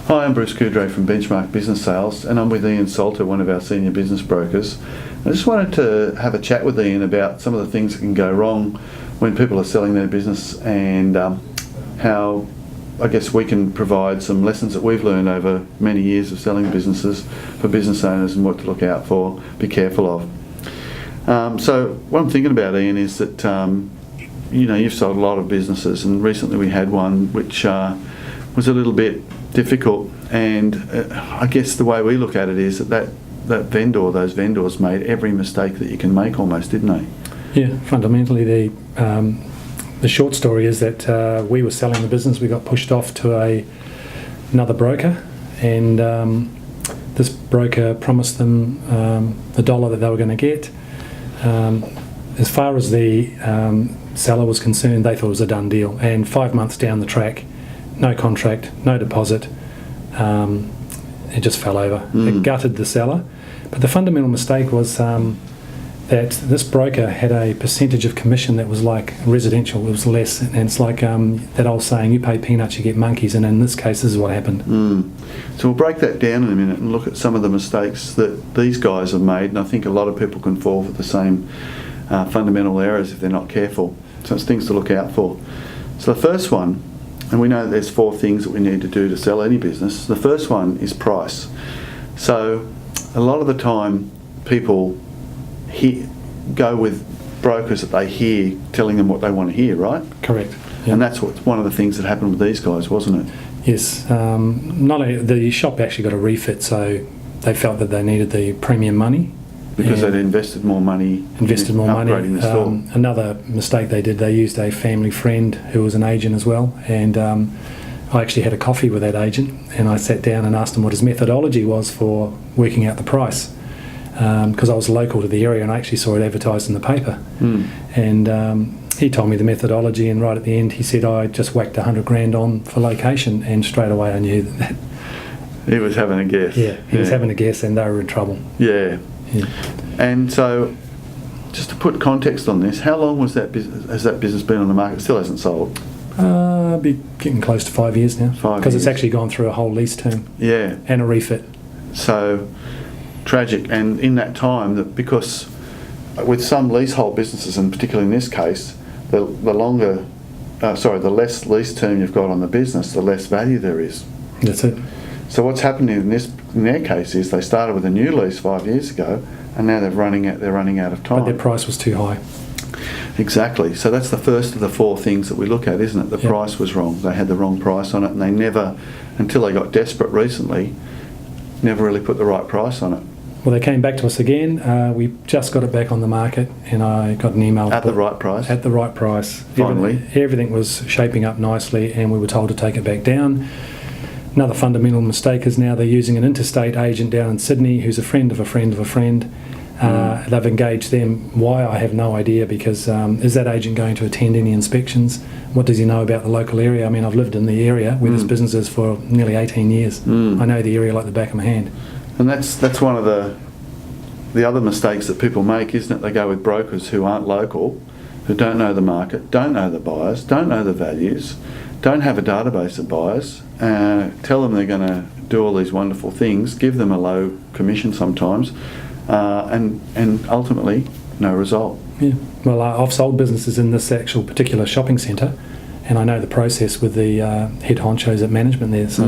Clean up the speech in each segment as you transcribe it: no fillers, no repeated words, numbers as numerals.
Hi, I'm Bruce Coudrey from Benchmark Business Sales, and I'm with Ian Salter, one of our senior business brokers. I just wanted to have a chat with Ian about some of the things that can go wrong when people are selling their business, and how I guess we can provide some lessons that we've learned over many years of selling businesses for business owners and what to look out for, be careful of. So what I'm thinking about, Ian, is that you've sold a lot of businesses, and recently we had one which was a little bit difficult, and I guess the way we look at it is that those vendors made every mistake that you can make almost, didn't they? Yeah, fundamentally the short story is that we were selling the business, we got pushed off to another broker, and this broker promised them the dollar that they were going to get. As far as the seller was concerned, they thought it was a done deal, and 5 months down the track, no contract, no deposit, it just fell over. It gutted the seller. But the fundamental mistake was that this broker had a percentage of commission that was like residential. It was less, and it's like that old saying, you pay peanuts, you get monkeys, and in this case, this is what happened. So we'll break that down in a minute and look at some of the mistakes that these guys have made, and I think a lot of people can fall for the same fundamental errors if they're not careful. So it's things to look out for. So the first one, and we know that there's 4 things that we need to do to sell any business. The first one is price. So a lot of the time people go with brokers that they hear telling them what they want to hear, right? Correct. Yep. And that's one of the things that happened with these guys, wasn't it? Yes. Not only the shop actually got a refit, so they felt that they needed the premium money. Because they'd invested more money upgrading the store. Another mistake they did, they used a family friend who was an agent as well, and I actually had a coffee with that agent, and I sat down and asked him what his methodology was for working out the price, because I was local to the area and I actually saw it advertised in the paper. And he told me the methodology, and right at the end he said, I just whacked 100 grand on for location, and straight away I knew that he was having a guess. Yeah, he was having a guess, and they were in trouble. Yeah. And so, just to put context on this, how long has that business been on the market? It still hasn't sold. Be getting close to 5 years now. 5 years. Because it's actually gone through a whole lease term. Yeah. And a refit. So, tragic. And in that time, because with some leasehold businesses, and particularly in this case, the less lease term you've got on the business, the less value there is. That's it. So what's happening in their case is they started with a new lease 5 years ago, and now they're running out of time. But their price was too high. Exactly. So that's the first of the 4 things that we look at, isn't it? The price was wrong. They had the wrong price on it, and they never, until they got desperate recently, never really put the right price on it. Well, they came back to us again. We just got it back on the market, and I got an email. At the right price? At the right price. Finally. Everything was shaping up nicely, and we were told to take it back down. Another fundamental mistake is now they're using an interstate agent down in Sydney who's a friend of a friend of a friend. They've engaged them. Why, I have no idea, because is that agent going to attend any inspections? What does he know about the local area? I mean, I've lived in the area where this business is for nearly 18 years. I know the area like the back of my hand. And that's one of the other mistakes that people make, isn't it? They go with brokers who aren't local, who don't know the market, don't know the buyers, don't know the values, don't have a database of buyers, tell them they're going to do all these wonderful things, give them a low commission sometimes, and ultimately no result. Yeah. Well, I've sold businesses in this actual particular shopping centre, and I know the process with the head honchos at management there. So.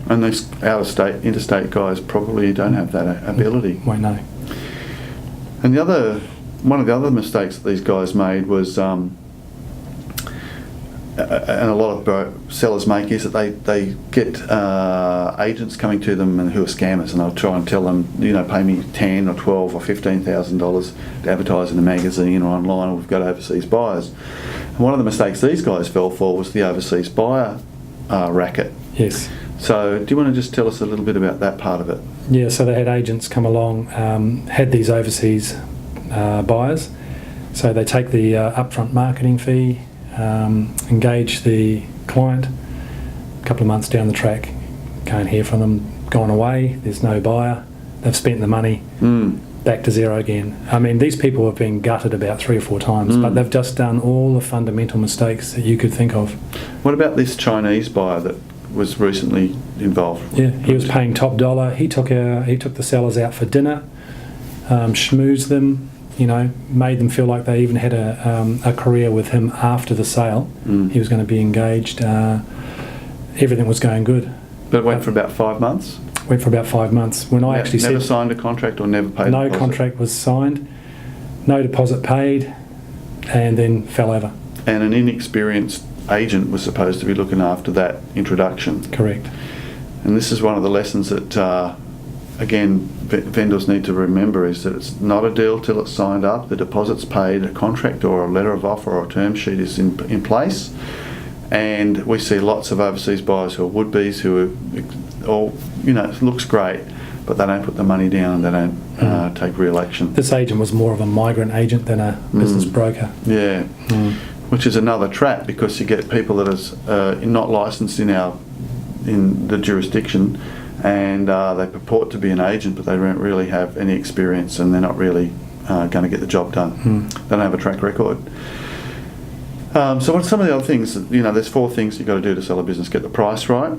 And these out-of-state, interstate guys probably don't have that ability. Won't know. And one of the other mistakes that these guys made was, and a lot of sellers make, is that they get agents coming to them who are scammers, and they'll try and tell them, pay me $10,000 or $12,000 or $15,000 to advertise in a magazine or online, or we've got overseas buyers. And one of the mistakes these guys fell for was the overseas buyer racket. Yes. So do you want to just tell us a little bit about that part of it? Yeah, so they had agents come along, had these overseas buyers. So they take the upfront marketing fee, engage the client. A couple of months down the track, can't hear from them, gone away, there's no buyer, they've spent the money, back to zero again. I mean, these people have been gutted about 3 or 4 times, but they've just done all the fundamental mistakes that you could think of. What about this Chinese buyer that was recently involved. Yeah, he was paying top dollar. He took the sellers out for dinner, schmoozed them, made them feel like they even had a career with him after the sale. He was going to be engaged. Everything was going good. But it went for about 5 months? Went for about 5 months. When I actually never signed a contract or never paid a deposit? No contract was signed, no deposit paid, and then fell over. And an inexperienced agent was supposed to be looking after that introduction. Correct. And this is one of the lessons that, again, vendors need to remember, is that it's not a deal till it's signed up, the deposit's paid, a contract or a letter of offer or a term sheet is in place. And we see lots of overseas buyers who are would-bes who are all, it looks great, but they don't put the money down and they don't take real action. This agent was more of a migrant agent than a business broker. Yeah, which is another trap, because you get people that are not licensed in the jurisdiction, and they purport to be an agent, but they don't really have any experience, and they're not really going to get the job done. They don't have a track record. So what's some of the other things? There's 4 things you've got to do to sell a business. Get the price right.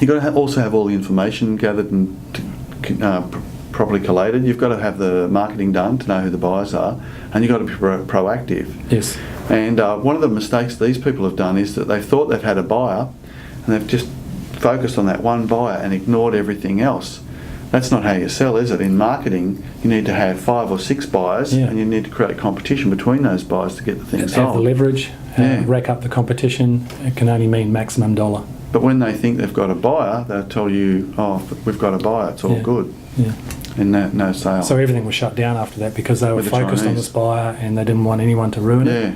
You've got to also have all the information gathered and properly collated. You've got to have the marketing done to know who the buyers are, and you've got to be proactive. Yes. And one of the mistakes these people have done is that they've thought they've had a buyer, and they've just focused on that one buyer and ignored everything else. That's not how you sell, is it? In marketing, you need to have 5 or 6 buyers, and you need to create competition between those buyers to get the thing sold. Have the leverage, rack up the competition. It can only mean maximum dollar. But when they think they've got a buyer, they'll tell you, we've got a buyer, it's all good. Yeah. And no sale. So everything was shut down after that because they were focused on this buyer and they didn't want anyone to ruin it.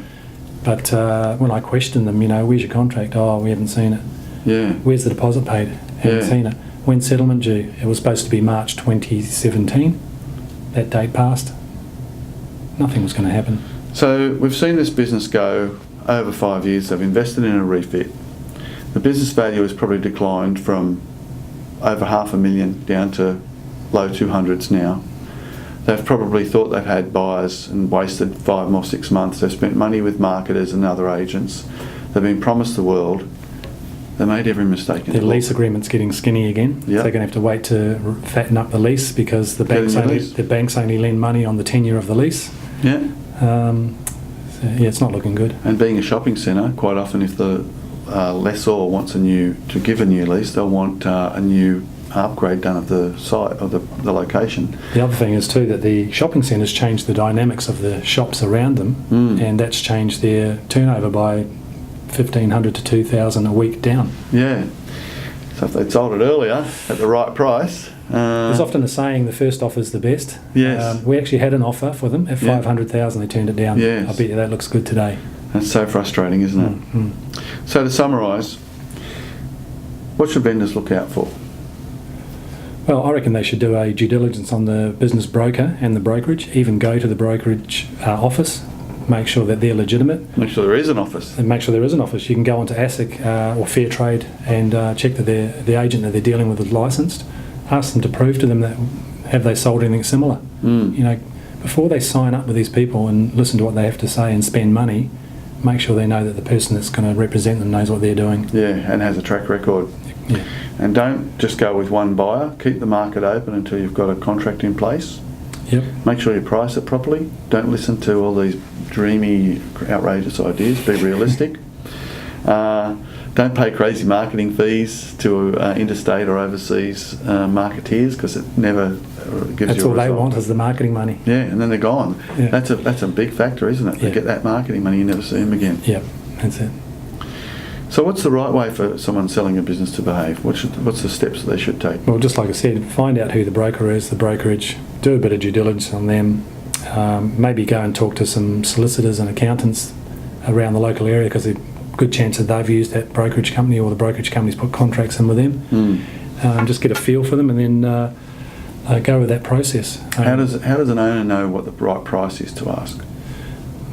But when I questioned them, where's your contract? Oh, we haven't seen it. Yeah. Where's the deposit paid? Haven't seen it. When's settlement due? It was supposed to be March 2017. That date passed. Nothing was going to happen. So we've seen this business go over 5 years. They've invested in a refit. The business value has probably declined from over $500,000 down to low 200s now. They've probably thought they've had buyers and wasted 5 or 6 months. They've spent money with marketers and other agents. They've been promised the world. They made every mistake in the book. Their lease agreement's getting skinny again. Yep. So they're going to have to wait to fatten up the lease because the banks only lend money on the tenure of the lease. Yeah. It's not looking good. And being a shopping centre, quite often if the lessor wants to give a new lease, they'll want a new upgrade done at the site or the location. The other thing is too that the shopping centres changed the dynamics of the shops around them, and that's changed their turnover by 1,500 to 2,000 a week down. Yeah. So if they'd sold it earlier at the right price. There's often a saying, the first offer is the best. Yes. We actually had an offer for them at 500,000. They turned it down. Yes. I bet you that looks good today. That's so frustrating, isn't it? So to summarise, what should vendors look out for? Well, I reckon they should do a due diligence on the business broker and the brokerage, even go to the brokerage office, make sure that they're legitimate. Make sure there is an office. And make sure there is an office. You can go onto ASIC or Fair Trade and check that the agent that they're dealing with is licensed. Ask them to prove to them that have they sold anything similar. Before they sign up with these people and listen to what they have to say and spend money, make sure they know that the person that's going to represent them knows what they're doing. Yeah, and has a track record. Yeah. And don't just go with one buyer. Keep the market open until you've got a contract in place. Yep. Make sure you price it properly. Don't listen to all these dreamy, outrageous ideas. Be realistic. Don't pay crazy marketing fees to interstate or overseas marketeers, because it never gives you a result. That's all they want is the marketing money. Yeah, and then they're gone. Yeah. That's a big factor, isn't it? They get that marketing money, you never see them again. Yep, that's it. So what's the right way for someone selling a business to behave? What's the steps that they should take? Well, just like I said, find out who the broker is, the brokerage, do a bit of due diligence on them, maybe go and talk to some solicitors and accountants around the local area, because there's a good chance that they've used that brokerage company or the brokerage company's put contracts in with them. Just get a feel for them and then go with that process. How does an owner know what the right price is to ask?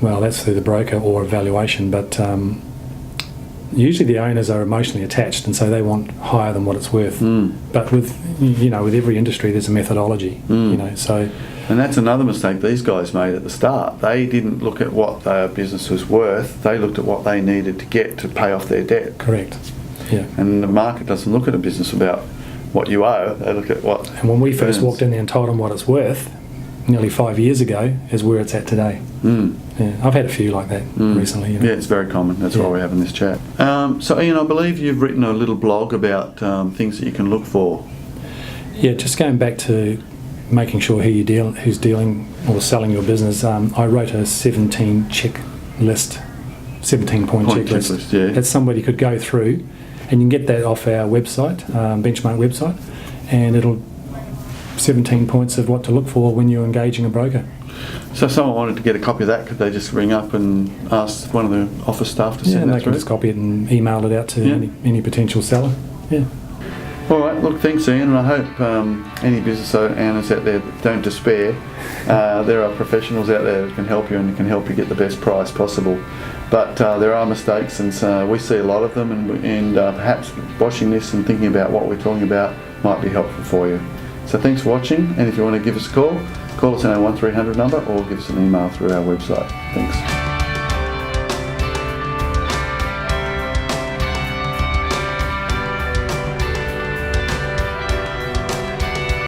Well, that's through the broker or a valuation, but usually the owners are emotionally attached, and so they want higher than what it's worth. But with every industry, there's a methodology. And that's another mistake these guys made at the start. They didn't look at what their business was worth. They looked at what they needed to get to pay off their debt. Correct. Yeah. And the market doesn't look at a business about what you owe, they look at what. And when we first earns. walked in there and told them what it's worth, nearly 5 years ago, is where it's at today. Yeah, I've had a few like that recently. You know. Yeah, it's very common. That's why we're having this chat. So, Ian, I believe you've written a little blog about things that you can look for. Yeah, just going back to making sure who's dealing or selling your business. I wrote a 17-point checklist Yeah. that somebody could go through, and you can get that off our website, Benchmark website, and it'll 17 points of what to look for when you're engaging a broker. So if someone wanted to get a copy of that, could they just ring up and ask one of the office staff to send Yeah, that they through? can just copy it and email it out to any potential seller. Yeah. All right, look, thanks, Ian, and I hope any business owners out there don't despair. There are professionals out there that can help you and can help you get the best price possible. But there are mistakes, and so we see a lot of them, and perhaps watching this and thinking about what we're talking about might be helpful for you. So thanks for watching, and if you want to give us a call us on our 1300 number or give us an email through our website. Thanks.